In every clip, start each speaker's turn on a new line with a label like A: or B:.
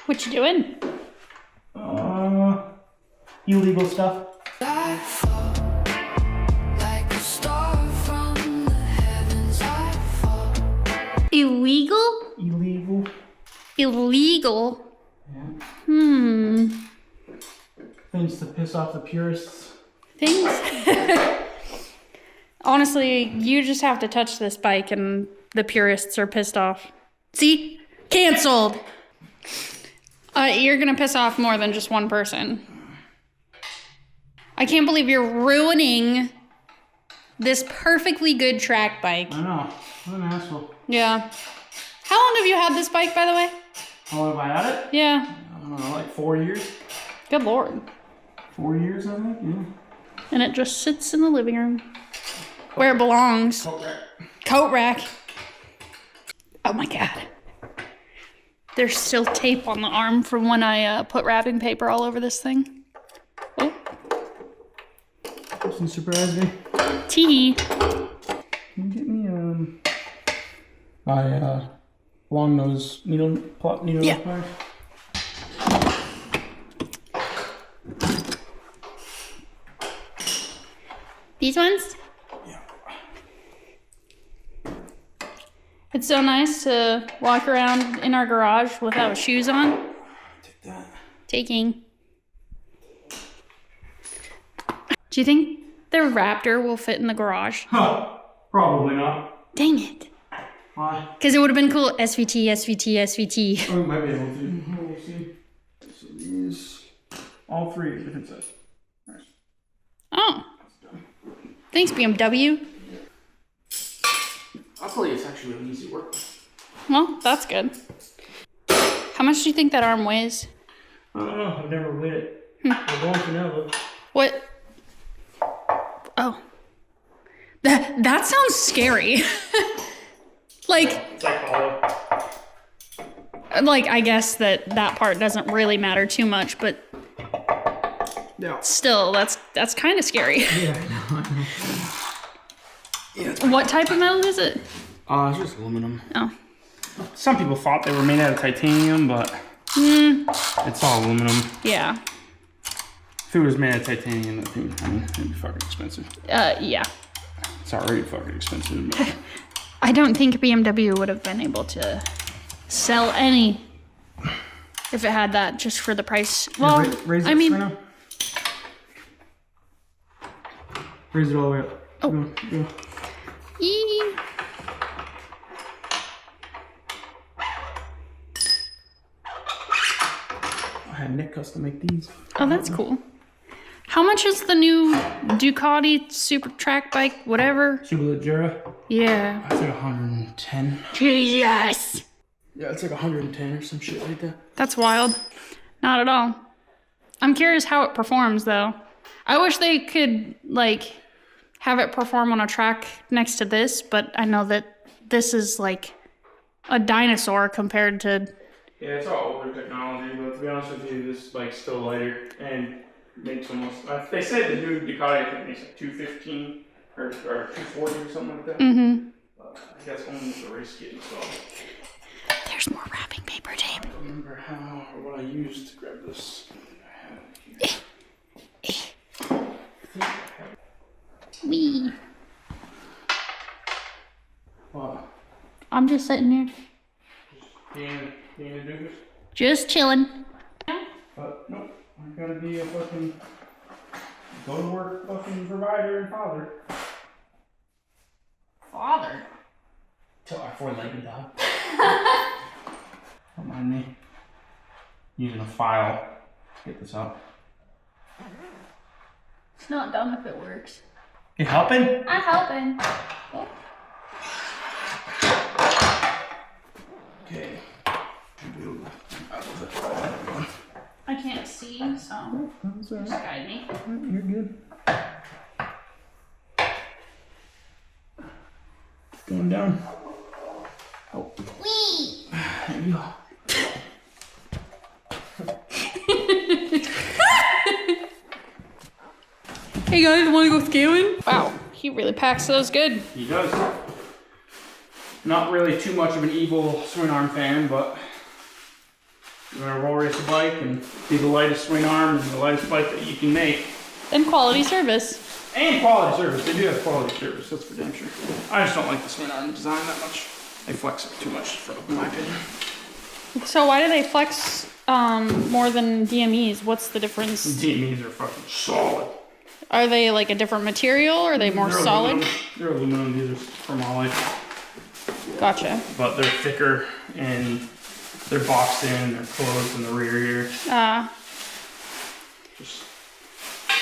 A: What you doing?
B: Illegal stuff.
A: Illegal?
B: Illegal.
A: Illegal?
B: Yeah. Things to piss off the purists.
A: Things? Honestly, you just have to touch this bike and the purists are pissed off. See? Canceled! You're gonna piss off more than just one person. I can't believe you're ruining this perfectly good track bike.
B: I know. What an asshole.
A: Yeah. How long have you had this bike, by the way?
B: How long have I had it?
A: Yeah.
B: I don't know, like 4 years.
A: Good Lord.
B: 4 years, I think, yeah.
A: And it just sits in the living room. Where it belongs.
B: Coat rack.
A: Coat rack. Oh my God. There's still tape on the arm from when I put wrapping paper all over this thing. Oh.
B: Doesn't surprise me.
A: Tee.
B: Can you get me my long nose needle
A: Yeah.
B: pliers?
A: These ones?
B: Yeah.
A: It's so nice to walk around in our garage without shoes on.
B: Take that.
A: Taking. Do you think the Raptor will fit in the garage?
B: Huh. Probably not.
A: Dang it.
B: Why?
A: Because it would have been cool. SVT, SVT, SVT.
B: Oh, we might be able to. We'll see. So these, all three are different sizes. Nice.
A: Oh. Thanks, BMW.
B: I'll tell you, it's actually really easy work.
A: Well, that's good. How much do you think that arm weighs?
B: I don't know. I've never weighed it. We're going to now, though.
A: What? Oh. That sounds scary. Like,
B: It's like hollow.
A: like, I guess that part doesn't really matter too much, but
B: Yeah.
A: still, that's kind of scary.
B: Yeah, I know. Yeah.
A: What type of metal is it?
B: It's just aluminum.
A: Oh.
B: Some people thought they were made out of titanium, but it's all aluminum.
A: Yeah.
B: If it was made out of titanium, it'd be fucking expensive.
A: Yeah.
B: It's already fucking expensive. But
A: I don't think BMW would have been able to sell any if it had that just for the price. Well,
B: raise it
A: I mean,
B: right now. Raise it all the way up.
A: Oh.
B: Go.
A: ee.
B: I had Nick custom make these.
A: Oh, that's cool. How much is the new Ducati super track bike, whatever?
B: Superleggera.
A: Yeah.
B: It's like 110.
A: Jesus.
B: Yeah, it's like 110 or some shit like that.
A: That's wild. Not at all. I'm curious how it performs, though. I wish they could, like, have it perform on a track next to this, but I know that this is, like, a dinosaur compared to...
B: Yeah, it's all older technology, but to be honest with you, this bike's still lighter and makes almost... they said the new Ducati, I think, makes like 215 or 240 or something like that.
A: Mm-hmm.
B: But I guess only with the race kit installed.
A: There's more wrapping paper tape.
B: I don't remember how or what I used to grab this. I have it here. I think I have it.
A: Wee.
B: Wow.
A: I'm just sitting here.
B: Being a doofus.
A: Just chilling.
B: But nope, I gotta be a fucking go to work fucking provider and father.
A: Father?
B: Till our four-legged dog. Don't mind me. Using a file to get this out.
A: It's not dumb if it works.
B: You helping?
A: I'm helping. Oh.
B: Okay.
A: I can't see, so
B: That's
A: just
B: alright.
A: guide me.
B: You're good. Going down. Oh.
A: Wee!
B: There you go.
A: Hey guys, wanna go scaling? Wow, he really packs those good.
B: He does. Not really too much of an evil swing arm fan, but You want to roll race a bike and be the lightest swing arm and the lightest bike that you can make.
A: And quality service.
B: And quality service. They do have quality service, that's for damn sure. I just don't like the swing arm design that much. They flex it too much, in my opinion.
A: So why do they flex more than DMEs? What's the difference?
B: DMEs are fucking solid.
A: Are they like a different material? Or are they more solid?
B: Aluminum. They're aluminum. These are from Ollie.
A: Gotcha.
B: But they're thicker and they're boxed in. They're closed in the rear here. Just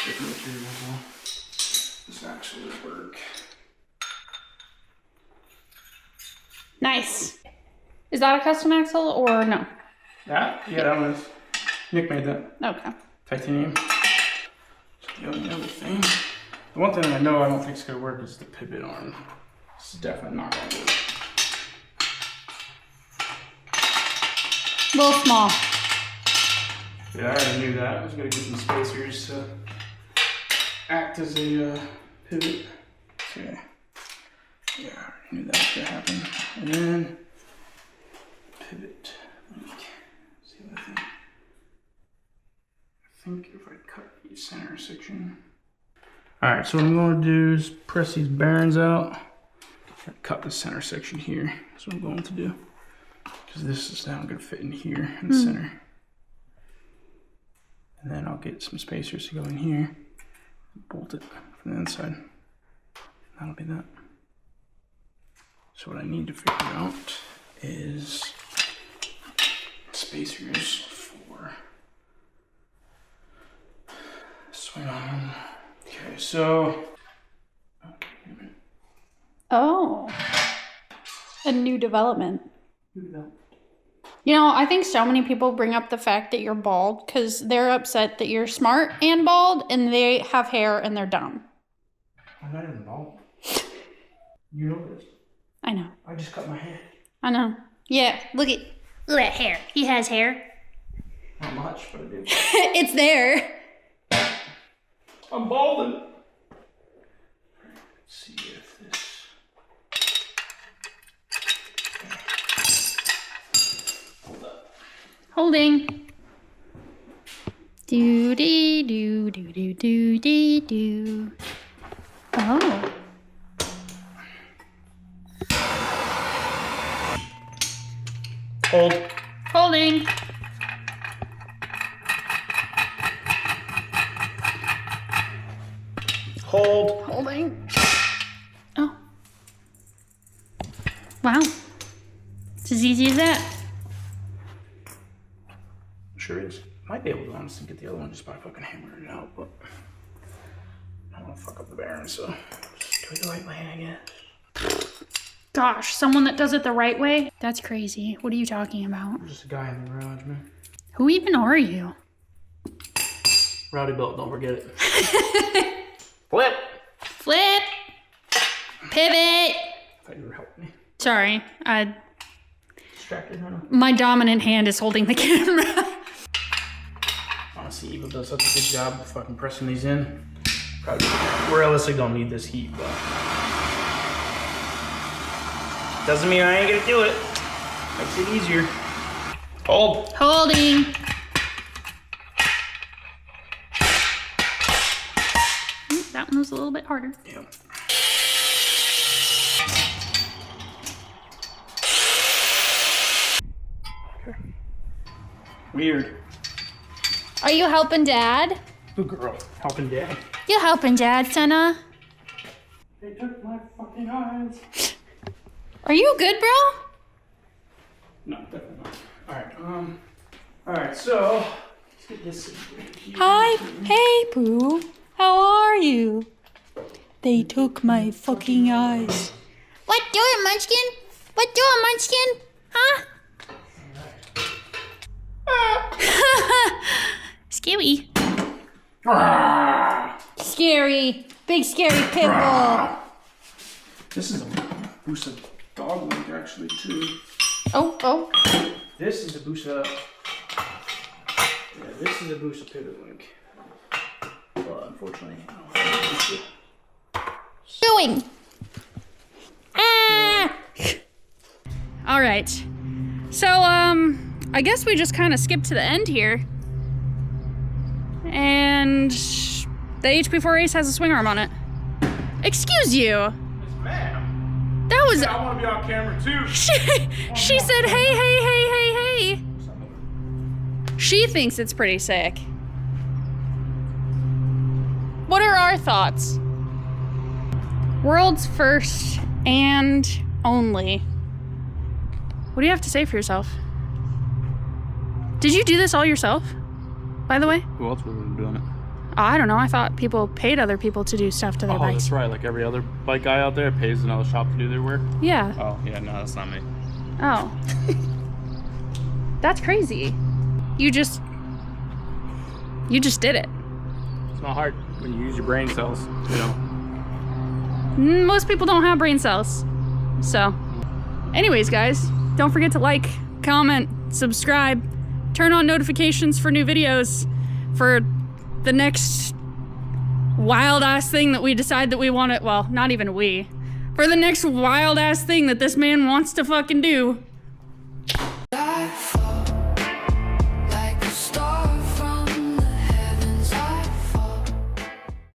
B: different material as well. This actually would work.
A: Nice. Is that a custom axle or no?
B: That? Yeah, that was. Nick made that.
A: Okay.
B: Titanium. The only other thing. The one thing I know I don't think is going to work is the pivot arm. It's definitely not going to work.
A: A little small.
B: Yeah, I already knew that. I was going to get some spacers to act as a pivot. Okay. Yeah, I already knew that was going to happen. And then pivot link. See what I think. I think if I cut the center section. Alright, so what I'm going to do is press these bearings out. Cut the center section here. That's what I'm going to do. Because this is now going to fit in here in the center. And then I'll get some spacers to go in here. Bolt it from the inside. That'll be that. So what I need to figure out is spacers for swing arm. Okay, so
A: Oh. A new development. You know, I think so many people bring up the fact that you're bald because they're upset that you're smart and bald and they have hair and they're dumb.
B: I'm not even bald. You know this.
A: I know.
B: I just cut my hair.
A: I know. Yeah, look at that hair. He has hair.
B: Not much, but I do.
A: It's there.
B: I'm balding. Let's see if this. Hold up.
A: Holding. Do dee do do do do dee do. Oh.
B: Hold.
A: Holding.
B: Hold.
A: Holding. Oh. Wow. It's as easy as that.
B: Sure is. Might be able to honestly get the other one just by fucking hammering it out, but I don't want to fuck up the bearing, so just do it the right way, I guess.
A: Gosh, someone that does it the right way? That's crazy. What are you talking about?
B: I'm just a guy in the garage, man.
A: Who even are you?
B: Rowdy Belt, don't forget it. Flip!
A: Flip! Pivot!
B: I thought you were helping me.
A: Sorry,
B: Distracted, huh?
A: my dominant hand is holding the camera.
B: Honestly, Eva does such a good job of fucking pressing these in. Probably realistically don't need this heat, but doesn't mean I ain't gonna do it. Makes it easier. Hold.
A: Holding. That one was a little bit harder.
B: Yeah. Okay. Weird.
A: Are you helping Dad?
B: Good girl. Helping Dad.
A: You helping Dad, Senna?
B: They took my fucking eyes.
A: Are you good, bro?
B: No, definitely not. Alright, so let's get this situated.
A: Hi. Hey, Pooh. How are you? They took my fucking eyes. What doing, Munchkin? What doing, Munchkin? Huh? Scary. Scary. Big scary pit bull.
B: This is a Busa dog link actually too.
A: Oh.
B: This is a Busa. Yeah, this is a Busa pivot link. Well, unfortunately, I don't have a Busa.
A: Doing. Ah. All right. So I guess we just kind of skipped to the end here. And the HP4 Race has a swing arm on it. Excuse you.
B: Yes, ma'am.
A: That was...
B: Yeah, I want to be on camera too.
A: She said, hey. She thinks it's pretty sick. What are our thoughts? World's first and only. What do you have to say for yourself? Did you do this all yourself, by the way?
B: Who else was doing it?
A: Oh, I don't know. I thought people paid other people to do stuff to their bikes.
B: That's right. Like every other bike guy out there pays another shop to do their work.
A: Yeah.
B: Oh, yeah, no, that's not me.
A: Oh. That's crazy. You just did it.
B: It's not hard when you use your brain cells, you know.
A: Most people don't have brain cells. So, anyways, guys, don't forget to like, comment, subscribe, turn on notifications for new videos for the next wild ass thing that we decide that we want to, well, not even we, for the next wild ass thing that this man wants to fucking do.